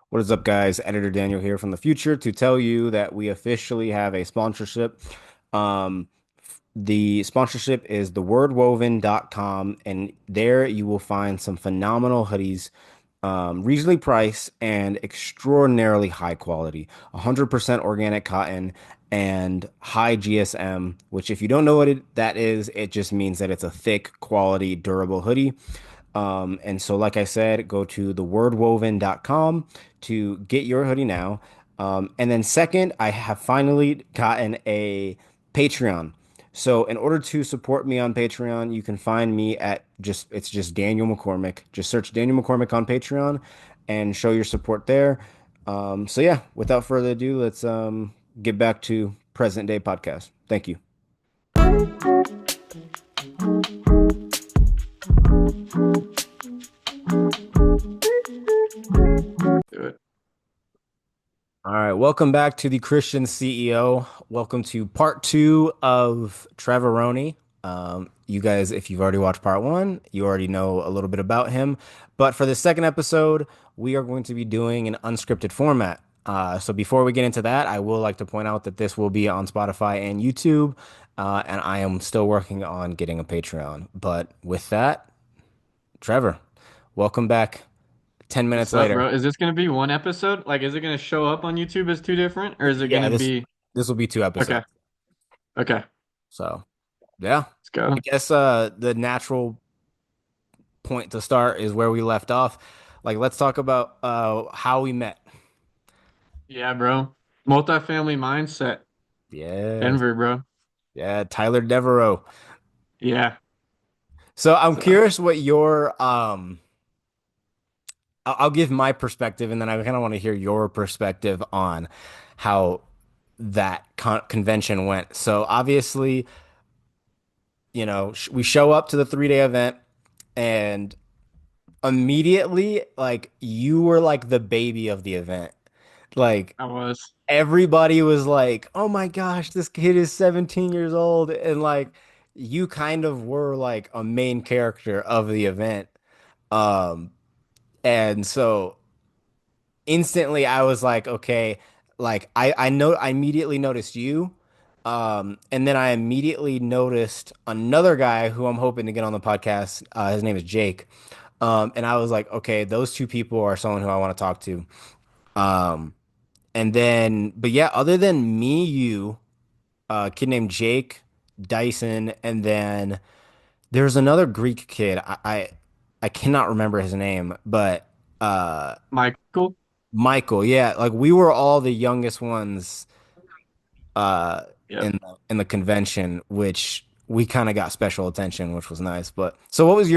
What is up, guys? Editor Daniel here from the future to tell you that we officially have a sponsorship. Um, the sponsorship is thewordwoven.com, and there you will find some phenomenal hoodies, reasonably priced and extraordinarily high quality. 100% organic cotton and high GSM, which if you don't know that is, it just means that it's a thick, quality, durable hoodie. And so, like I said, go to thewordwoven.com to get your hoodie now. And then second, I have finally gotten a Patreon. So in order to support me on Patreon, you can find me at it's just Daniel McCormick. Just search Daniel McCormick on Patreon and show your support there. So yeah, without further ado, let's get back to present day podcast. Thank you. Do it. All right, welcome back to the Christian CEO. Welcome to part two of Trevor Roney. You guys, if you've already watched part one, you already know a little bit about him. But for the second episode, we are going to be doing an unscripted format. So before we get into that, I will like to point out that this will be on Spotify and YouTube, and I am still working on getting a Patreon. But with that, Trevor, welcome back 10 minutes What's up, later. bro? Is this gonna be one episode? Like, is it gonna show up on YouTube as two different, or is it Yeah, gonna this be this will be two okay? episodes. Okay, So. Yeah. let's go. I guess the natural point to start is where we left off. Like let's talk about how we met. Yeah, bro. Multifamily mindset, Yes. Denver, bro. Yeah, Tyler Devereaux. Yeah. So I'm So, curious what your I'll give my perspective and then I kind of want to hear your perspective on how that convention went. So obviously, we show up to the 3-day event and immediately like you were like the baby of the event. Like I was. everybody was like, "Oh my gosh, this kid is 17 years old," and like you kind of were like a main character of the event. Um, and so instantly I was like, okay, like I immediately noticed you. And then I immediately noticed another guy who I'm hoping to get on the podcast. His name is Jake. And I was like, okay, those two people are someone who I want to talk to. Um, and then, but yeah, other than me, you, a kid named Jake, Dyson, and then there's another Greek kid. I cannot remember his name, but Michael. Michael. Yeah, like we were all the youngest ones uh Yep. in the convention, which we kind of got special attention, which was nice. But so what was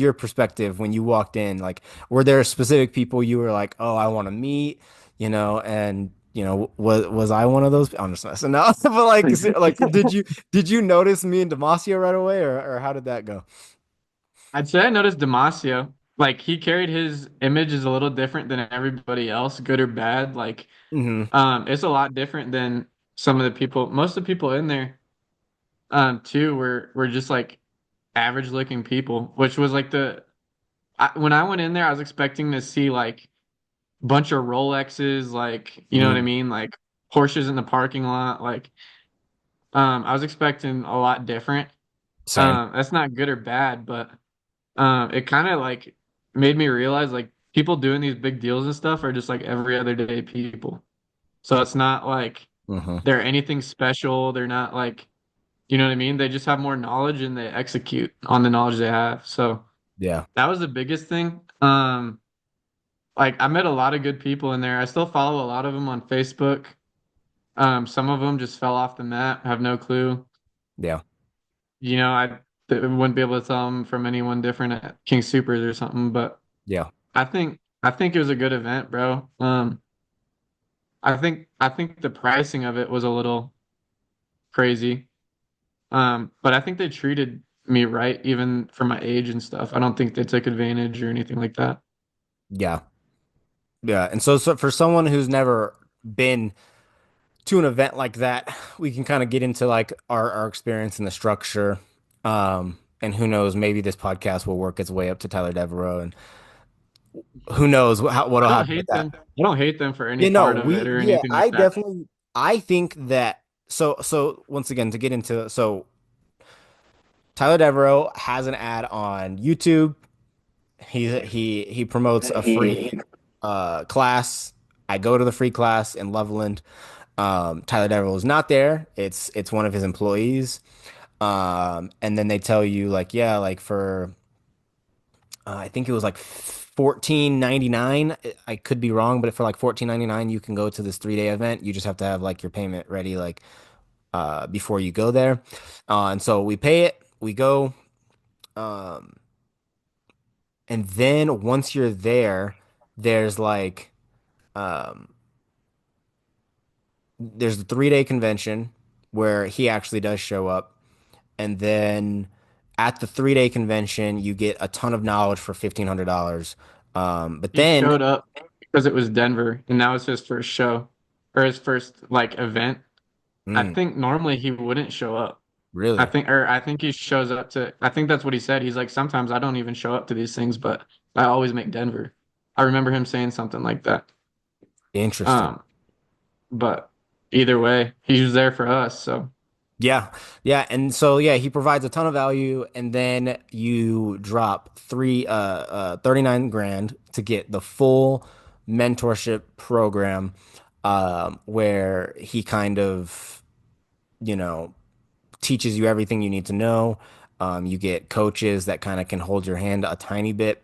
your perspective when you walked in? Like, were there specific people you were like, oh, I want to meet, and was I one of those? I'm just messing now. But like, did you notice me and Demacia right away, or how did that go? I'd say I noticed Damasio. Like, he carried his image is a little different than everybody else, good or bad. Like, Hmm. it's a lot different than some of the people. Most of the people in there, too, were just like average looking people, which was like when I went in there, I was expecting to see like a bunch of Rolexes, like, you know what I Hmm. mean? Like Porsches in the parking lot. Like, I was expecting a lot different. Same. That's not good or bad, but it kind of like made me realize like people doing these big deals and stuff are just like every other day people. So it's not like Hmm. they're anything special. They're not like, you know what I mean? They just have more knowledge and they execute on the knowledge they have. So Yeah. that was the biggest thing. Like I met a lot of good people in there. I still follow a lot of them on Facebook. Some of them just fell off the map, have no clue. Yeah. I wouldn't be able to tell them from anyone different at King Supers or something. But Yeah. I think it was a good event, bro. I think the pricing of it was a little crazy. But I think they treated me right, even for my age and stuff. I don't think they took advantage or anything like that. Yeah. Yeah. And so for someone who's never been to an event like that, we can kind of get into like our experience in the structure. And who knows, maybe this podcast will work its way up to Tyler Devereaux. And who knows what'll I don't happen with hate that. them. I don't hate them for any You know, part of it or yeah, anything like that. I think that so once again to get into so Tyler Devereaux has an ad on YouTube. He promotes a free class. I go to the free class in Loveland. Tyler Devereaux is not there. It's one of his employees. And then they tell you like, yeah, like for I think it was like 14.99. I could be wrong, but for like 14.99, you can go to this 3-day event. You just have to have like your payment ready like before you go there. And so we pay it, we go, um, and then once you're there, there's like um, there's the 3-day convention where he actually does show up. And then at the 3-day convention, you get a ton of knowledge for $1,500. But He then, showed up because it was Denver, and that was his first show or his first like event. I mm, think normally he wouldn't show up. really I think he shows up to, I think that's what he said. He's like, sometimes I don't even show up to these things, but I always make Denver. I remember him saying something like that. interesting. Um, but either way, he was there for us. So Yeah. Yeah. And so, yeah, he provides a ton of value. And then you drop 39 grand to get the full mentorship program, where he kind of, you know, teaches you everything you need to know. You get coaches that kind of can hold your hand a tiny bit.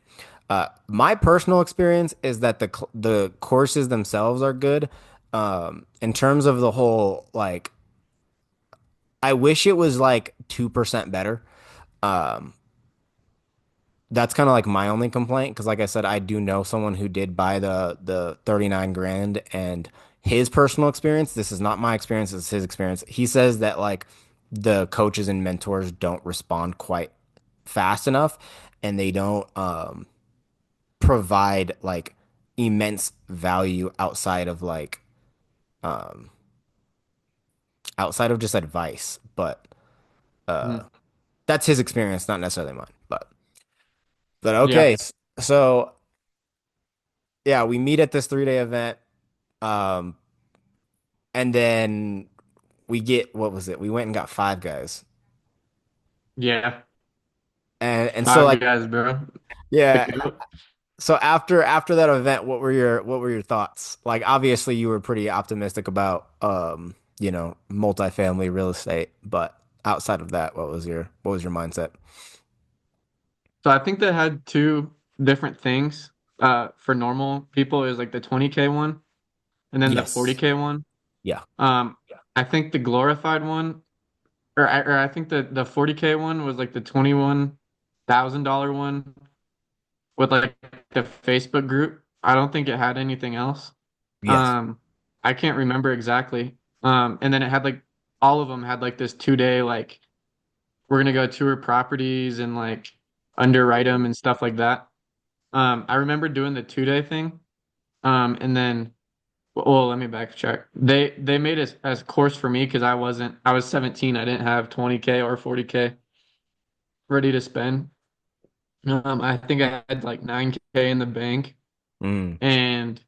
My personal experience is that the courses themselves are good. In terms of the whole, like, I wish it was like 2% better. Um, that's kind of like my only complaint because, like I said, I do know someone who did buy the 39 grand and his personal experience. This is not my experience, it's his experience. He says that like the coaches and mentors don't respond quite fast enough and they don't provide like immense value um outside of just advice. But uh mhm. that's his experience, not necessarily mine. But Yeah, okay, so yeah, we meet at this 3-day event. Um, and then we get what was it? We went and got Five Guys. yeah, And so five like guys, bro. The yeah, goat. so after that event, what were your thoughts? Like obviously you were pretty optimistic about multifamily real estate, but outside of that, what was your mindset? So I think they had two different things. For normal people, it was like the 20K one and then the Yes. 40K one. Yeah. Um, I think the glorified one, or I think the 40K one was like the $21,000 one with like the Facebook group. I don't think it had anything else. Yes. Um, I can't remember exactly. And then it had like all of them had like this 2 day like we're gonna go tour properties and like underwrite them and stuff like that. I remember doing the 2 day thing. And then well, let me backtrack. They made it as a course for me because I was 17. I didn't have 20K or 40K ready to spend. I think I had like 9K in the bank. Mm, And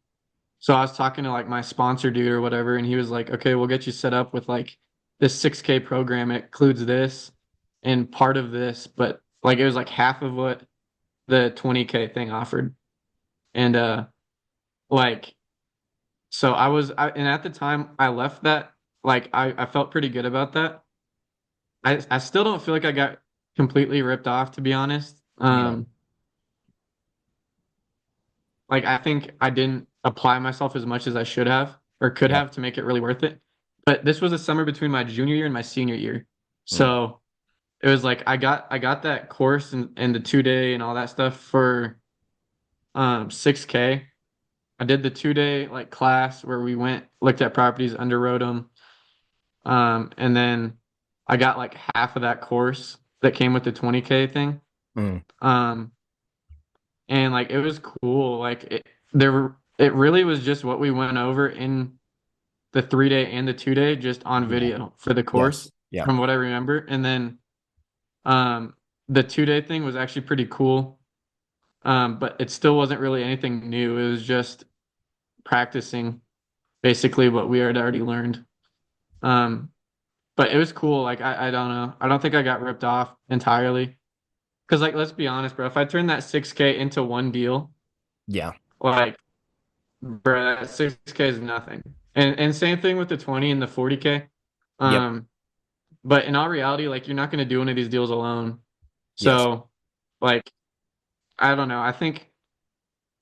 so I was talking to like my sponsor dude or whatever, and he was like, okay, we'll get you set up with like this 6K program. It includes this and part of this, but like it was like half of what the 20K thing offered. And like so and at the time I left that, like I felt pretty good about that. I still don't feel like I got completely ripped off, to be honest. yeah. Like I think I didn't apply myself as much as I should have or could Yeah. have to make it really worth it. But this was a summer between my junior year and my senior year. Mm, So it was like I got that course and the 2 day and all that stuff for 6K. I did the 2 day like class where we went, looked at properties, underwrote them. And then I got like half of that course that came with the 20K thing. mm, Um, and like it was cool. It really was just what we went over in the 3 day and the 2 day just on yeah. video for the course Yes. Yeah. from what I remember. And then um the 2 day thing was actually pretty cool. But it still wasn't really anything new. It was just practicing basically what we had already learned. Um, but it was cool. Like I don't know. I don't think I got ripped off entirely. Because like let's be honest, bro. If I turn that 6K into one deal, Yeah. like bro, that 6K is nothing. And same thing with the 20 and the 40K. Yep. Um, but in all reality, like you're not gonna do any of these deals alone. Yes. So like I don't know. I think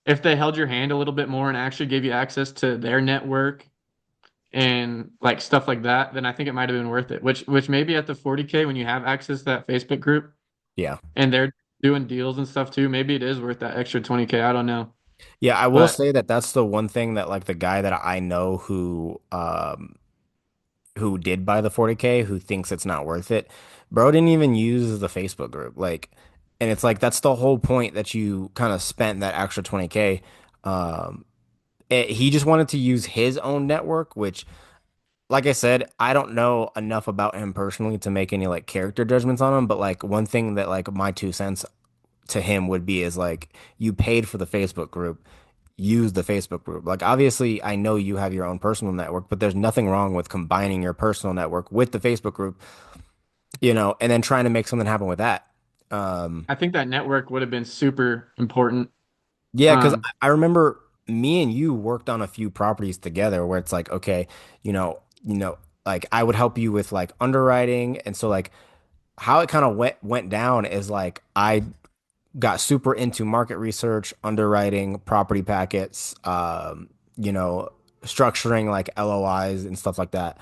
if they held your hand a little bit more and actually gave you access to their network and like stuff like that, then I think it might have been worth it. Which maybe at the 40K when you have access to that Facebook group Yeah. and they're doing deals and stuff too, maybe it is worth that extra 20K. I don't know. Yeah, I will But say that that's the one thing that like the guy that I know who did buy the 40K who thinks it's not worth it. Bro didn't even use the Facebook group. Like, and it's like that's the whole point that you kind of spent that extra 20K. Um he just wanted to use his own network, which like I said, I don't know enough about him personally to make any like character judgments on him, but like one thing that like my 2 cents to him would be is like you paid for the Facebook group, use the Facebook group. Like obviously I know you have your own personal network, but there's nothing wrong with combining your personal network with the Facebook group, and then trying to make something happen with that. Um I think that network would have been super important. yeah, because Um, I remember me and you worked on a few properties together where it's like, okay, like I would help you with like underwriting. And so like how it kind of went down is like I got super into market research, underwriting, property packets, structuring like LOIs and stuff like that.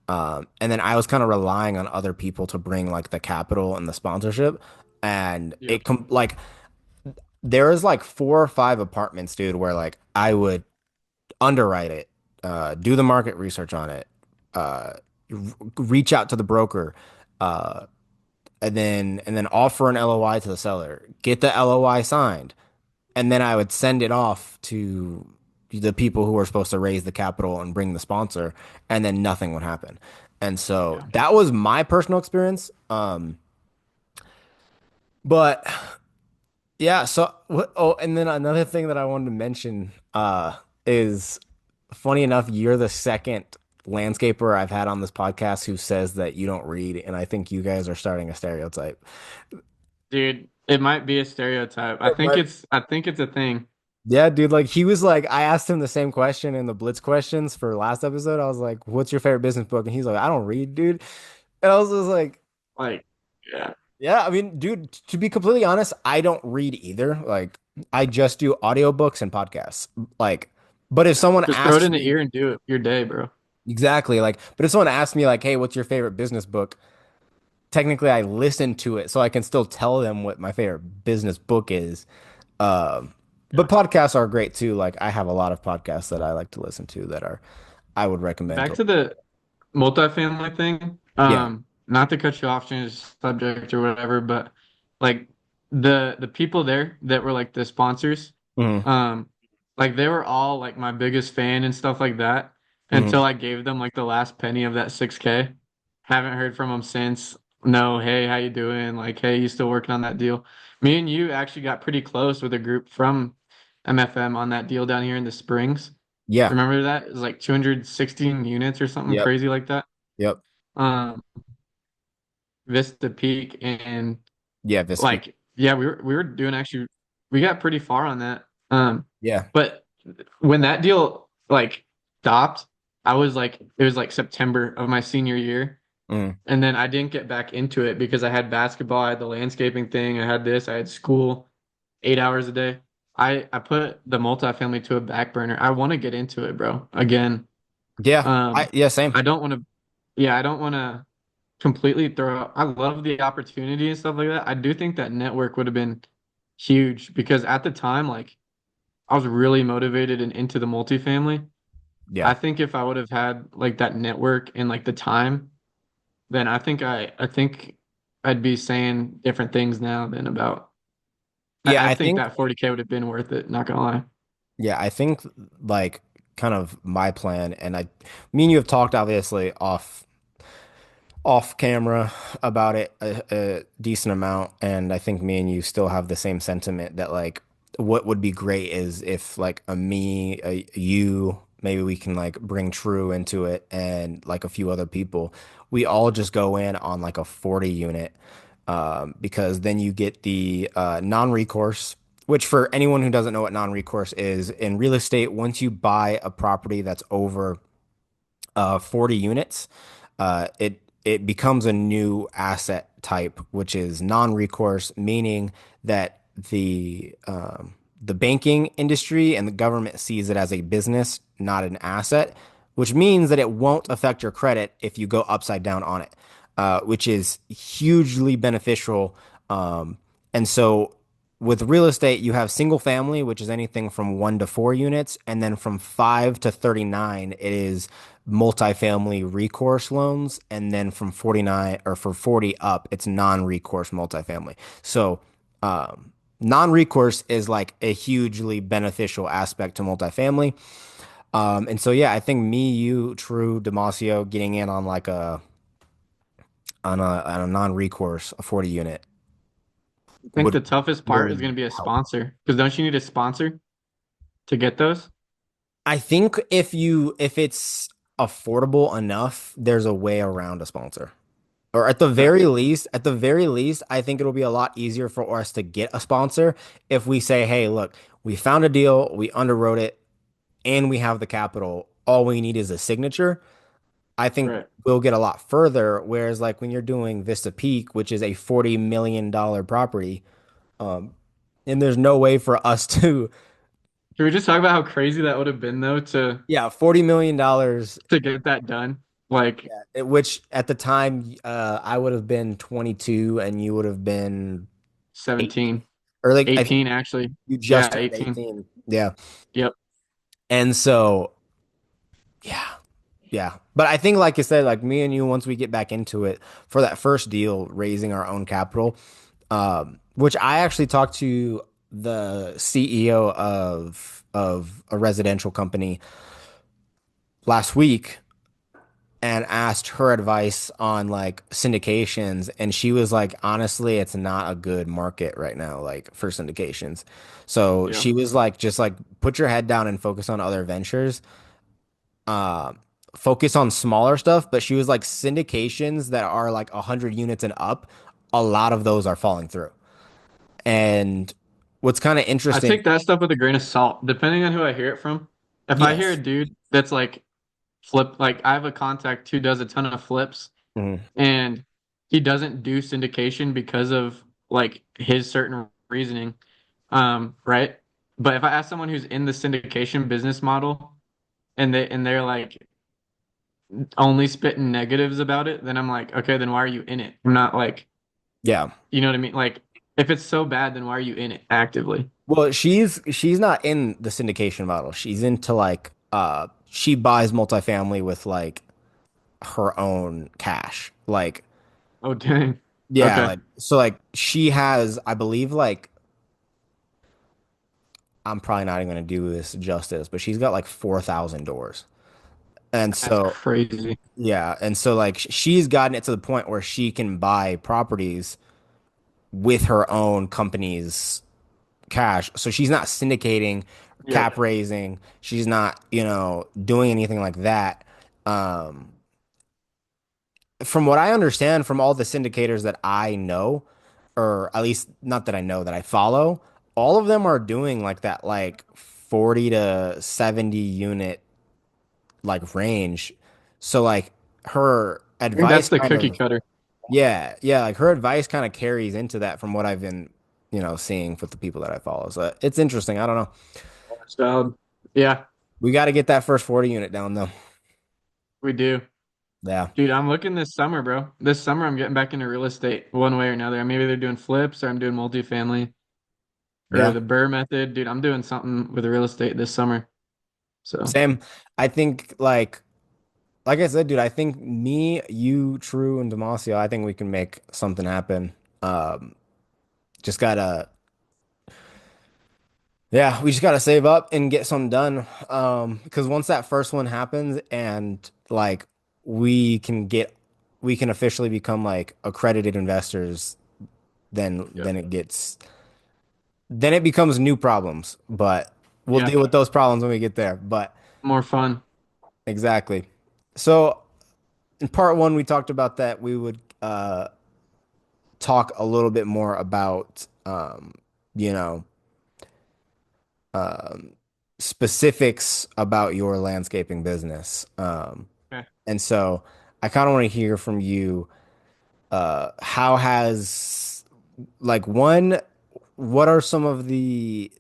And then I was kind of relying on other people to bring like the capital and the sponsorship. And yep. like there is like 4 or 5 apartments, dude, where like I would underwrite it, do the market research on it, uh, reach out to the broker, uh, and then offer an LOI to the seller, get the LOI signed, and then I would send it off to the people who were supposed to raise the capital and bring the sponsor, and then nothing would happen. And so Yeah. that was my personal experience. But yeah, so oh, and then another thing that I wanted to mention is funny enough, you're the second landscaper I've had on this podcast who says that you don't read, and I think you guys are starting a stereotype. Dude, it might be a stereotype. It might. I think it's a thing. Yeah, dude, like he was like, I asked him the same question in the Blitz questions for last episode. I was like, "What's your favorite business book?" And he's like, "I don't read, dude." And I was just like, Like, yeah. "Yeah, I mean, dude, to be completely honest, I don't read either. Like, I just do audiobooks and podcasts. Like, but if someone Just throw it asks in the me ear and do it your day, bro. exactly, like, but if someone asks me like, "Hey, what's your favorite business book?" Technically, I listen to it, so I can still tell them what my favorite business book is. Um, Yeah. but podcasts are great too. Like I have a lot of podcasts that I like to listen to that are I would recommend Back to. to the multifamily thing. Yeah. Not to cut you off, change the subject or whatever, but like the people there that were like the sponsors, Hmm. um, like they were all like my biggest fan and stuff like that Hmm. until I gave them like the last penny of that 6K. Haven't heard from them since. No, hey, how you doing? Like, hey, you still working on that deal? Me and you actually got pretty close with a group from MFM on that deal down here in the Springs. Yeah. Remember that? It was like 216 units or something Yep. crazy like that. Yep. Um, Vista Peak and Yeah. Visby. like yeah, we were doing actually we got pretty far on that. Yeah. But when that deal like stopped, I was like it was like September of my senior year. Mm. And then I didn't get back into it because I had basketball, I had the landscaping thing, I had this, I had school 8 hours a day. I put the multifamily to a back burner. I want to get into it, bro. Again. Yeah. Yeah. Same. I don't want to, yeah, I don't want to completely throw out. I love the opportunity and stuff like that. I do think that network would have been huge because at the time, like, I was really motivated and into the multifamily. Yeah. I think if I would have had like that network and like the time, then I think I'd be saying different things now than about. Yeah. I I think think. that 40K would have been worth it, not gonna lie. Yeah. I think like kind of my plan, and me and you have talked obviously off camera about it a decent amount, and I think me and you still have the same sentiment that like what would be great is if like you, maybe we can like bring True into it and like a few other people. We all just go in on like a 40 unit, because then you get the non-recourse, which for anyone who doesn't know what non-recourse is, in real estate, once you buy a property that's over 40 units, it becomes a new asset type, which is non-recourse, meaning that the banking industry and the government sees it as a business, not an asset, which means that it won't affect your credit if you go upside down on it, which is hugely beneficial. And so with real estate, you have single family, which is anything from 1 to 4 units, and then from 5 to 39, it is multifamily recourse loans, and then from 49 or for 40 up, it's non-recourse multifamily. So, non-recourse is like a hugely beneficial aspect to multifamily. And so yeah, I think me, you, True, Damasio getting in on like a non-recourse, a 40 unit I think would the toughest part is really going to be a help. sponsor. Because don't you need a sponsor to get those? I think if it's affordable enough, there's a way around a sponsor. Or Okay. at the very least, I think it'll be a lot easier for us to get a sponsor if we say, "Hey, look, we found a deal, we underwrote it, and we have the capital. All we need is a signature." I think Right. we'll get a lot further. Whereas, like when you're doing Vista Peak, which is a $40 million property, and there's no way for us to, Can we just talk about how crazy that would have been though yeah, $40 million. to get that done? Like Which at the time, I would have been 22 and you would have been 18. 17, Or like, I think 18 actually. you Yeah, just turned 18. 18. Yeah. Yep. And so, yeah, yeah. But I think, like I said, like me and you, once we get back into it for that first deal, raising our own capital, which I actually talked to the CEO of a residential company last week and asked her advice on like syndications, and she was like, honestly, it's not a good market right now, like for syndications. So Yeah. she was like, just like put your head down and focus on other ventures. uh, Focus on smaller stuff, but she was like syndications that are like 100 units and up, a lot of those are falling through. And what's kind of I interesting, take that stuff with a grain of salt, depending on who I hear it from. If I hear a yes. dude that's like flip, like I have a contact who does a ton of flips Mhm. and he doesn't do syndication because of like his certain reasoning. Right? But if I ask someone who's in the syndication business model and they're like only spitting negatives about it, then I'm like, okay, then why are you in it? I'm not like, Yeah. you know what I mean? Like, if it's so bad, then why are you in it actively? Well, she's not in the syndication model. She's into like she buys multifamily with like her own cash. Like, Oh, dang. yeah, Okay. like so like she has, I believe, like, I'm probably not even gonna do this justice, but she's got like 4,000 doors. And That's so crazy. yeah, and so like she's gotten it to the point where she can buy properties with her own company's cash. So she's not syndicating, Yeah. cap raising. She's not, doing anything like that. Um, from what I understand from all the syndicators that I know, or at least not that I know, that I follow, all of them are doing like that, like 40 to 70 unit like range. So like her I think advice that's the kind cookie of, cutter. yeah, yeah, like her advice kind of carries into that from what I've been, seeing with the people that I follow. So it's interesting. I don't know. So, yeah, We got to get that first 40 unit down though. we do. Yeah. Dude, I'm looking this summer, bro. This summer, I'm getting back into real estate one way or another. Maybe they're doing flips or I'm doing multifamily or Yeah. the Burr method. Dude, I'm doing something with real estate this summer. So, Same. I think like I said, dude, I think me, you, True, and Demasio, I think we can make something happen. Um, just gotta, yeah, we just gotta save up and get something done. Because once that first one happens and like we can get, we can officially become like accredited investors, then yep. it gets. then it becomes new problems, but we'll Yeah, deal with those problems when we get there. But more fun. exactly. So in part one, we talked about that we would talk a little bit more about you know, um, specifics about your landscaping business. Okay. And so I kind of want to hear from you. How has like one, what are some of the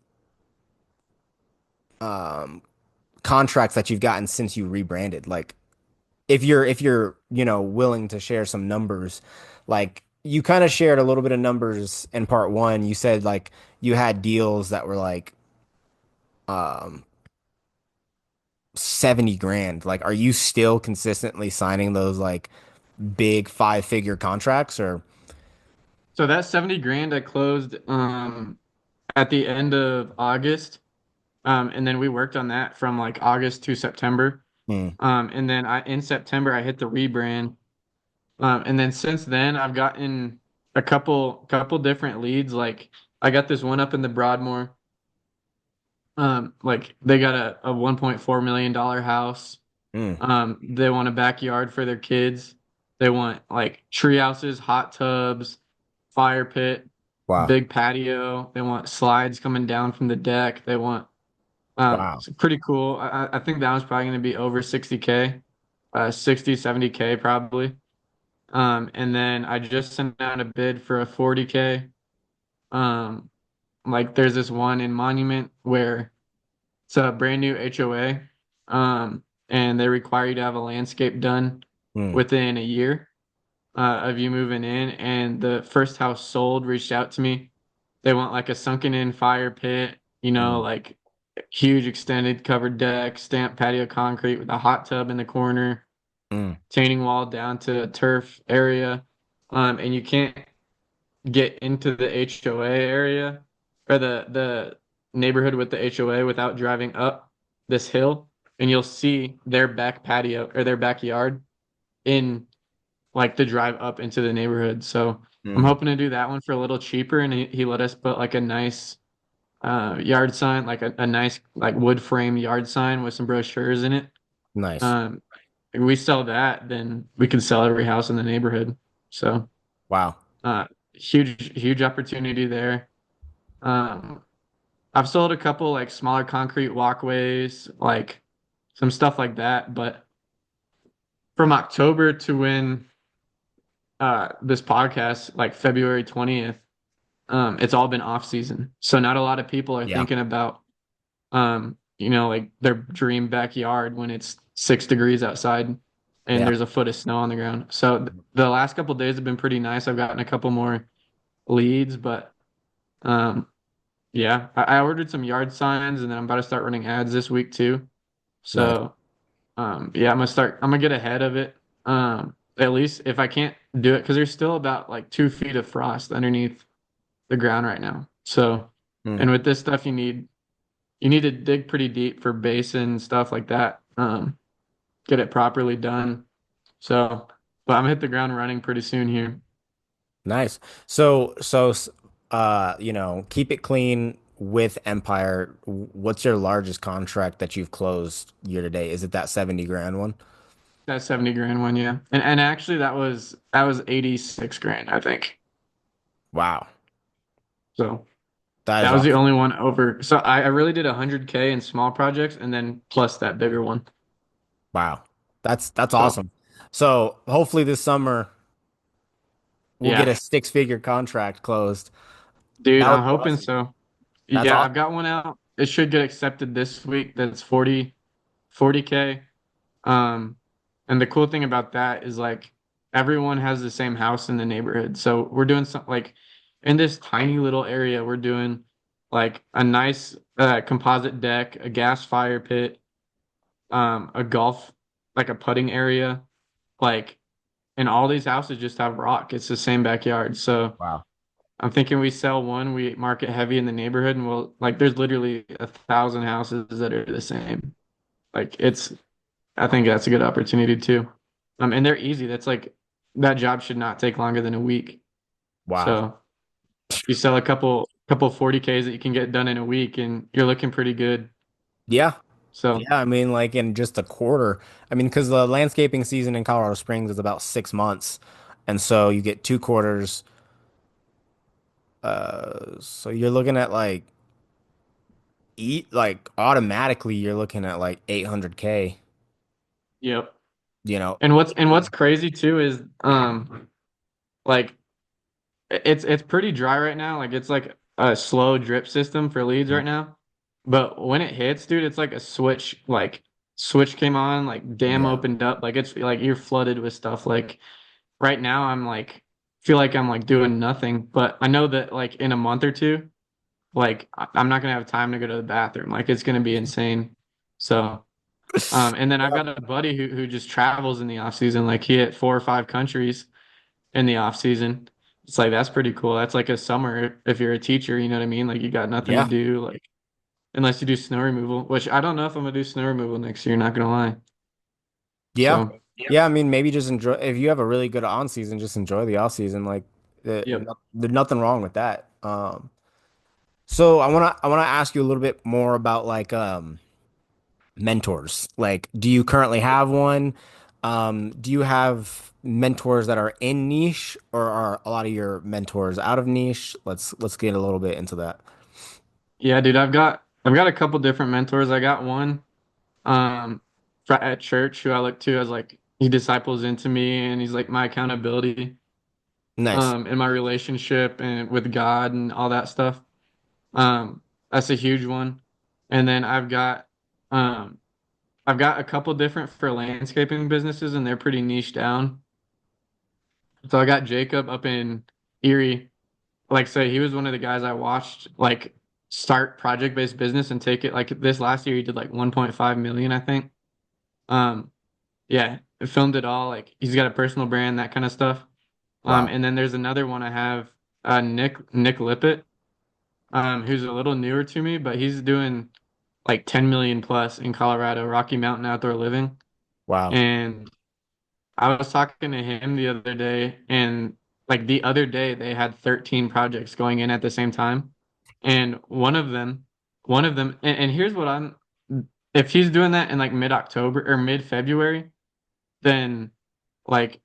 um, contracts that you've gotten since you rebranded? Like if you're, willing to share some numbers, like you kind of shared a little bit of numbers in part one. You said like you had deals that were like um 70 grand. Like, are you still consistently signing those like big five-figure contracts or So that 70 grand I closed at the end of August. And then we worked on that from like August to September. Hmm. And then in September I hit the rebrand. And then since then I've gotten a couple different leads. Like I got this one up in the Broadmoor. Like they got a $1.4 million house. Hmm. They want a backyard for their kids. They want like tree houses, hot tubs, fire pit, Wow. big patio. They want slides coming down from the deck. They want Wow. it's pretty cool. I think that was probably going to be over 60K, 60, 70K probably. And then I just sent out a bid for a 40K. Um, like there's this one in Monument where it's a brand new HOA. And they require you to have a landscape done Hmm. within a year of you moving in. And the first house sold reached out to me. They want like a sunken in fire pit, Hmm. like huge extended covered deck, stamped patio concrete with a hot tub in the corner, Hmm. retaining wall down to a turf area. And you can't get into the HOA area or the neighborhood with the HOA without driving up this hill, and you'll see their back patio or their backyard in like the drive up into the neighborhood. So I'm Hmm. hoping to do that one for a little cheaper, and he let us put like a nice yard sign, like a nice like wood frame yard sign with some brochures in it. Nice. Um, if we sell that, then we can sell every house in the neighborhood. So Wow. uh, huge opportunity there. Um, I've sold a couple like smaller concrete walkways, like some stuff like that. But from October to when this podcast, like February 20th, it's all been off season. So not a lot of people are Yeah. thinking about like their dream backyard when it's 6 degrees outside and Yeah. there's a foot of snow on the ground. So the last couple days have been pretty nice. I've gotten a couple more leads, but um, yeah, I ordered some yard signs and then I'm about to start running ads this week too. Nice. So yeah, I'm gonna get ahead of it. At least if I can't do it, because there's still about like 2 feet of frost underneath the ground right now. So, Hmm. and with this stuff, you need to dig pretty deep for basin stuff like that. Get it properly done. So, but I'm gonna hit the ground running pretty soon here. Nice. So, keep it clean with Empire. What's your largest contract that you've closed year to date? Is it that 70 grand one? That 70 grand one, yeah. And actually that was 86 grand, I think. Wow. So That is that was the awesome. only one over. So I really did 100K in small projects and then plus that bigger one. Wow. That's So awesome. So hopefully this summer we'll get yeah, a six-figure contract closed. dude, That would I'm be hoping awesome. so. That's Yeah, I've awesome. got one out. It should get accepted this week. That's 40K. Um, and the cool thing about that is like everyone has the same house in the neighborhood. So we're doing something like in this tiny little area, we're doing like a nice composite deck, a gas fire pit, a golf, like a putting area, like, and all these houses just have rock. It's the same backyard. So Wow. I'm thinking we sell one, we market heavy in the neighborhood, and we'll like there's literally 1,000 houses that are the same. Like it's I think that's a good opportunity too. And they're easy. That's like that job should not take longer than a week. Wow. So you sell a couple. couple 40Ks that you can get done in a week, and you're looking pretty good. Yeah. So, Yeah, I mean, like in just a quarter. I mean, because the landscaping season in Colorado Springs is about 6 months. And so you get 2 quarters. So you're looking at like eat like automatically you're looking at like 800K, yep. you know. And what's crazy too is like it's pretty dry right now. Like it's like a slow drip system for leads right now. But when it hits, dude, it's like a switch came on, like dam Yeah. opened up, like it's like you're flooded with stuff. Like right now I'm like feel like I'm like doing nothing, but I know that like in a month or two, like I'm not gonna have time to go to the bathroom. Like it's gonna be insane. So and then I've got a buddy who just travels in the off season. Like he hit 4 or 5 countries in the off season. It's like that's pretty cool. That's like a summer if you're a teacher, you know what I mean? Like you got nothing to Yeah. do, like unless you do snow removal, which I don't know if I'm gonna do snow removal next year, not gonna lie. Yeah. So Yeah, I mean, maybe just enjoy if you have a really good on season, just enjoy the off season. Like, yep. there's nothing wrong with that. So I wanna ask you a little bit more about like mentors. Like, do you currently have one? Do you have mentors that are in niche, or are a lot of your mentors out of niche? Let's get a little bit into that. Yeah, dude, I've got a couple different mentors. I got one um at church who I look to as like he disciples into me and he's like my accountability Nice. in my relationship and with God and all that stuff. Um, that's a huge one. And then um I've got a couple different for landscaping businesses and they're pretty niche down. So I got Jacob up in Erie. Like say he was one of the guys I watched like start project-based business and take it like this last year he did like 1.5 million, I think. Um, yeah, filmed it all. Like he's got a personal brand, that kind of stuff. Wow. And then there's another one I have, Nick Lippett, who's a little newer to me, but he's doing like 10 million plus in Colorado, Rocky Mountain Outdoor Living. Wow. And I was talking to him the other day, and like the other day they had 13 projects going in at the same time. And and here's what if he's doing that in like mid-October or mid-February, then like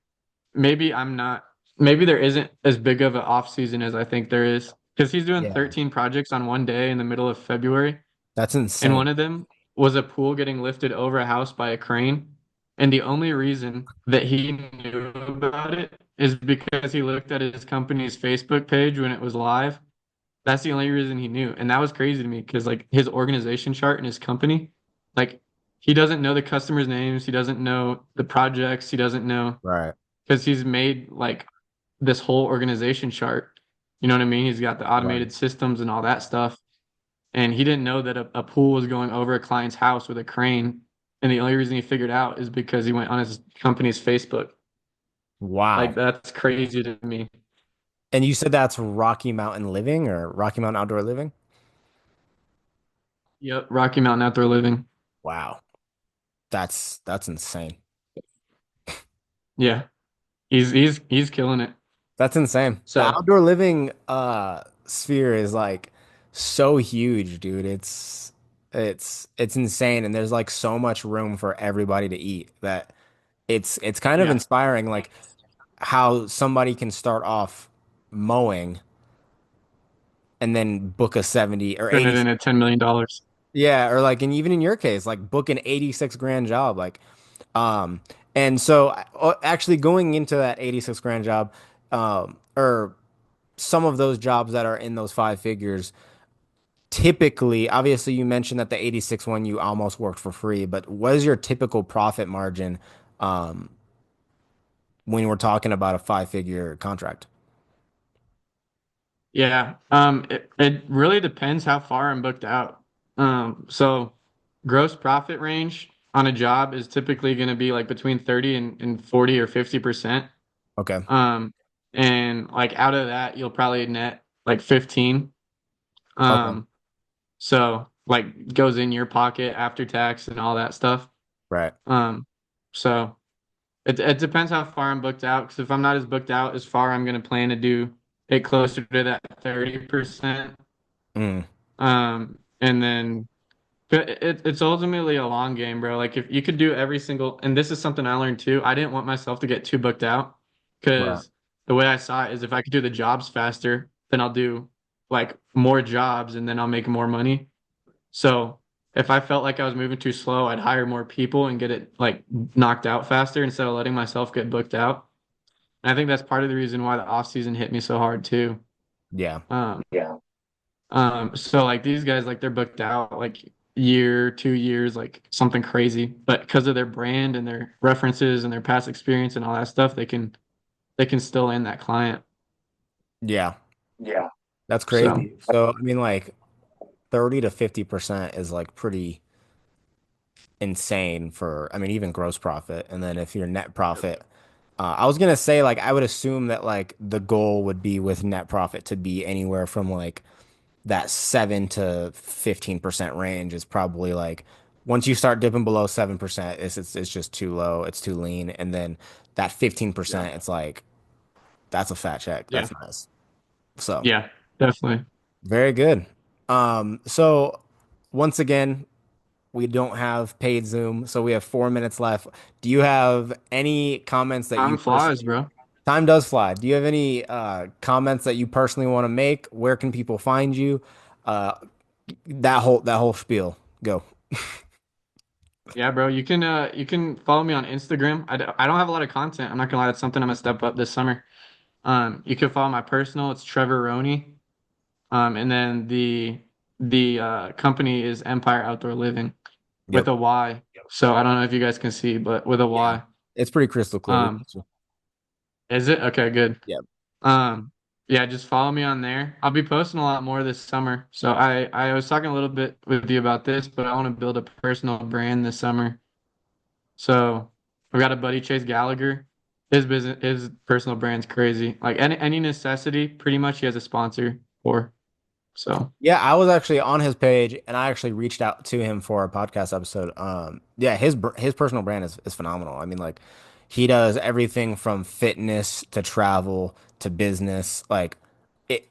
maybe I'm not, maybe there isn't as big of an off season as I think there is. Because he's doing Yeah. 13 projects on one day in the middle of February. That's And insane. one of them was a pool getting lifted over a house by a crane. And the only reason that he knew about it is because he looked at his company's Facebook page when it was live. That's the only reason he knew. And that was crazy to me because like his organization chart in his company, like he doesn't know the customers' names, he doesn't know the projects, he doesn't know Right. because he's made like this whole organization chart. You know what I mean? He's got the Right. automated systems and all that stuff. And he didn't know that a pool was going over a client's house with a crane. And the only reason he figured out is because he went on his company's Facebook. Like Wow. that's crazy to me. And you said that's Rocky Mountain Living or Rocky Mountain Outdoor Living? Yep, Rocky Mountain Outdoor Living. Wow. That's insane. Yeah, he's killing it. That's insane. The So outdoor living sphere is like so huge, dude. It's insane and there's like so much room for everybody to eat that it's kind of yeah, inspiring like how somebody can start off mowing and then book a 70 or turn it 80. into $10 million. Yeah, or like, and even in your case, like book an 86 grand job. Like, um, and so actually going into that 86 grand job, or some of those jobs that are in those five figures, typically, obviously you mentioned that the 86 one you almost worked for free, but what is your typical profit margin, um, when we're talking about a five-figure contract? Yeah. It really depends how far I'm booked out. So gross profit range on a job is typically going to be like between 30 and 40 or 50%. Okay. Um, and like out of that, you'll probably net like 15. Okay. Um, so like goes in your pocket after tax and all that stuff. Right. Um, so it depends how far I'm booked out. Because if I'm not as booked out as far, I'm going to plan to do it closer to that 30%. 30%. Mm, And then but it's ultimately a long game, bro. Like if you could do every single, and this is something I learned too. I didn't want myself to get too booked out right. because the way I saw it is if I could do the jobs faster, then I'll do like more jobs and then I'll make more money. So if I felt like I was moving too slow, I'd hire more people and get it like knocked out faster instead of letting myself get booked out. And I think that's part of the reason why the off season hit me so hard too. Yeah. Yeah. So like these guys, like they're booked out like year, 2 years, like something crazy. But because of their brand and their references and their past experience and all that stuff, they can still land that client. Yeah. Yeah. That's So crazy. So, I mean, like 30 to 50% is like pretty insane for, I mean, even gross profit. And then if your net profit, I was gonna say like I would assume that like the goal would be with net profit to be anywhere from like that 7 to 15% range is probably like once you start dipping below 7%, it's just too low, it's too lean. And then that yeah, 15%, it's like that's a fat check. yeah, That's nice. So yeah, definitely. very good. So once again, we don't have paid Zoom, so we have 4 minutes left. Do you have any comments that you Time flies, personally, bro. time does fly. Do you have any comments that you personally want to make? Where can people find you? Uh, that whole spiel. Go. Yeah, bro. You can follow me on Instagram. I don't have a lot of content. I'm not gonna lie. That's something I'm gonna step up this summer. You can follow my personal. It's Trevor Roney. And then the company is Empire Outdoor Living with Yep. a Y. So I don't know if you guys can see, but with a Yeah. Y. It's pretty crystal clear. We Um, got you. is it? Okay, good. Yep. Um, yeah, just follow me on there. I'll be posting a lot more this summer. So I was talking a little bit with you about this, but I want to build a personal brand this summer. So we got a buddy, Chase Gallagher. His personal brand's crazy. Like any necessity, pretty much he has a sponsor for. So Yeah, I was actually on his page and I actually reached out to him for a podcast episode. Yeah, his personal brand is phenomenal. I mean, like he does everything from fitness to travel to business. Like it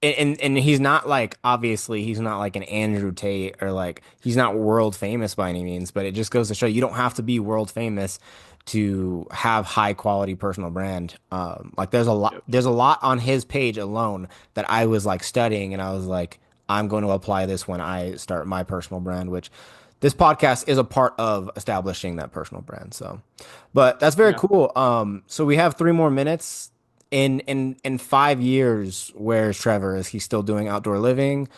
and he's not like obviously he's not like an Andrew Tate or like he's not world famous by any means, but it just goes to show you don't have to be world famous to have high quality personal brand. Like yep. there's a lot on his page alone that I was like studying and I was like, I'm going to apply this when I start my personal brand, which this podcast is a part of establishing that personal brand. So, but that's very Yeah. cool. So we have 3 more minutes. In 5 years, where's Trevor? Is he still doing outdoor living?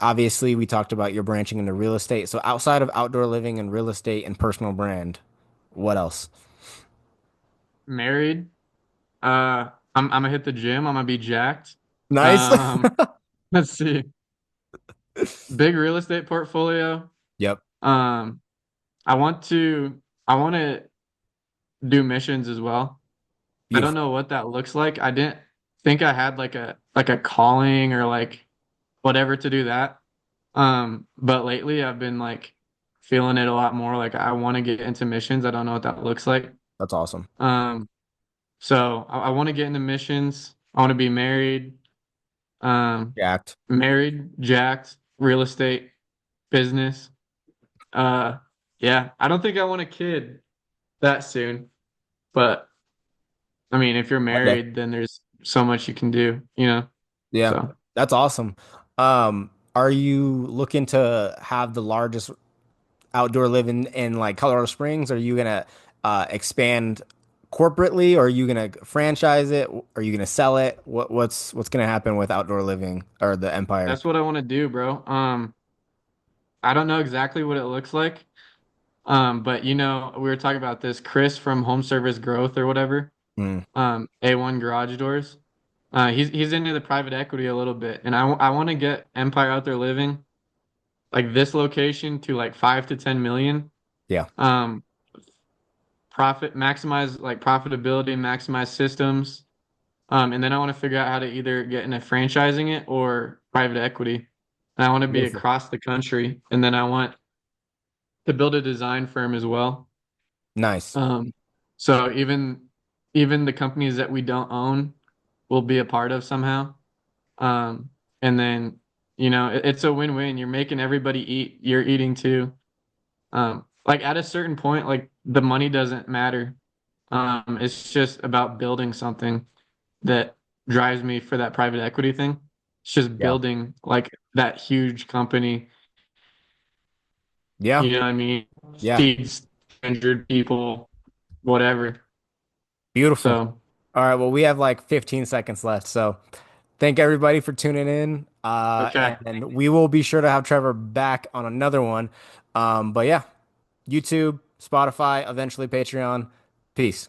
Obviously, we talked about you're branching into real estate. So outside of outdoor living and real estate and personal brand, what else? Married. I'm gonna hit the gym. I'm gonna be jacked. Nice. Um, let's see. Big real estate portfolio. Yep. Um, I want to I want to do missions as well. I don't Beautiful. know what that looks like. I didn't think I had like a calling or like whatever to do that. But lately I've been like feeling it a lot more. Like I want to get into missions. I don't know what that looks like. That's awesome. Um, so I want to get into missions. I want to be married. Um, Jacked. Married, jacked, real estate, business. Uh, yeah, I don't think I want a kid that soon, but I mean, if you're One day. married, then there's so much you can do, Yeah. So That's awesome. Are you looking to have the largest outdoor living in like Colorado Springs? Are you gonna expand corporately, or are you gonna franchise it? Are you gonna sell it? What's gonna happen with outdoor living or the Empire? that's what I want to do, bro. I don't know exactly what it looks like. But we were talking about this Chris from Home Service Growth or whatever. Mm, A1 Garage Doors. He's into the private equity a little bit, and I want to get Empire Out There Living like this location to like 5 to 10 million. yeah, Um, Profit maximize like profitability, maximize systems. And then I want to figure out how to either get into franchising it or private equity. And I want to be beautiful, across the country, and then I want to build a design firm as well. nice. Um, so even the companies that we don't own will be a part of somehow. And then It's a win-win. You're making everybody eat. You're eating too. Like at a certain point, like the money doesn't matter. It's just about building something that drives me for that private equity thing. It's just Yeah. building like that huge company, Yeah. you know what I mean? Yeah. Feeds 100 people, whatever. Beautiful. So, All right. Well, we have like 15 seconds left. So thank everybody for tuning in. okay. And we will be sure to have Trevor back on another one. But yeah, YouTube, Spotify, eventually Patreon. Peace.